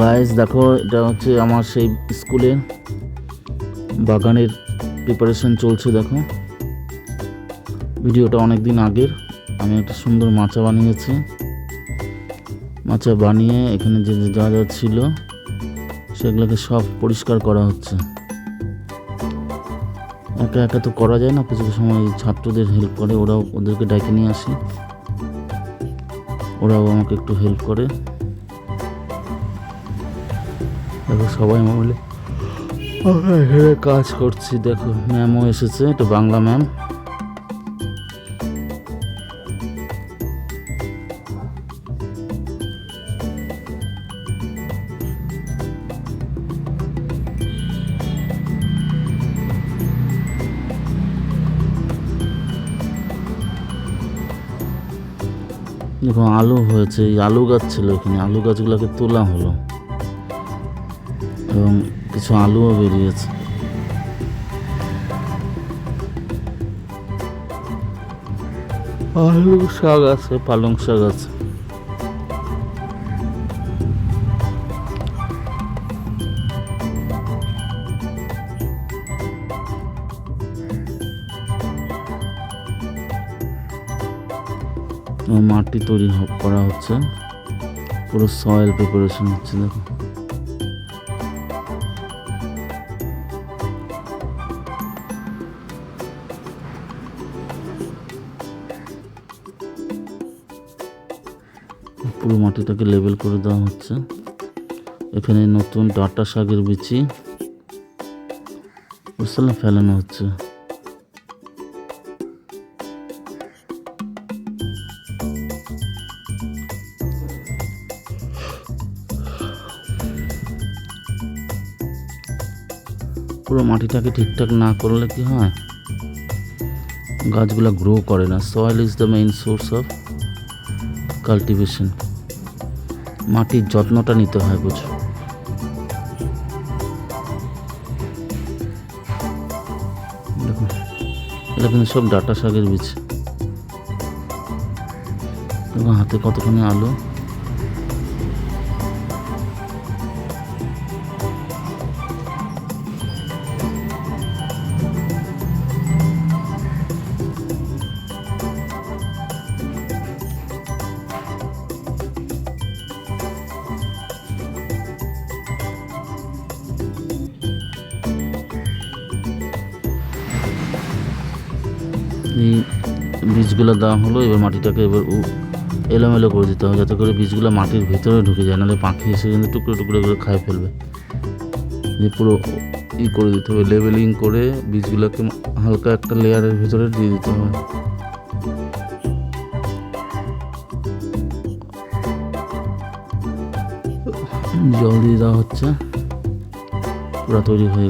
Guys দেখো, এটা হচ্ছে আমার সেই স্কুলের বাগানের প্রিপারেশন চলছে। দেখো, ভিডিওটা অনেক দিন আগের। আমি একটা সুন্দর মাচা বানিয়েছি। মাচা বানিয়ে এখানে যে যা যা ছিল সেগুলোকে সব পরিষ্কার করা হচ্ছে। একা একা তো করা যায় না, কিছু সময় ছাত্রদের হেল্প করে, ওদেরকে ডেকে নিয়ে আসি, ওরাও আমাকে একটু হেল্প করে। দেখো সবাই মিলে কাজ করছি। দেখো ম্যামও এসেছে, এটা বাংলা ম্যাম। দেখো আলু হয়েছে, এই আলু গাছ ছিল এখানে, আলু গাছগুলোকে তোলা হলো এবং কিছু আলুও বেরিয়েছে। আলু শাক আছে, পালং শাক আছে। মাটি তৈরি করা হচ্ছে, পুরো সয়েল প্রিপারেশন হচ্ছে। দেখো পুরো মাটিটাকে লেবেল করে দেওয়া হচ্ছে। এখানে নতুন ডাঁটা শাকের বিচি ফেলানো হচ্ছে। পুরো মাটিটাকে ঠিকঠাক না করলে কি হয়, গাছগুলো গ্রো করে না। Soil is the main source of cultivation. মাটির যত্নটা নিতে হয়, বুঝো। দেখো এটা কিন্তু সব ডাঁটা শাকের বীজ। দেখো হাতে কতখানি আলু। এই বীজগুলো দেওয়া হলো, এবার মাটিটাকে এবার এলোমেলো করে দিতে হবে, যাতে করে বীজগুলো মাটির ভেতরে ঢুকে যায়, নাহলে পাখি এসে কিন্তু টুকরো টুকরো করে খাই ফেলবে। যে পুরো করে দিতে হবে, লেবেলিং করে বীজগুলোকে হালকা একটা লেয়ারের ভেতরে দিয়ে দিতে হবে। জল দিয়ে দেওয়া হচ্ছে, পুরো তৈরি হয়ে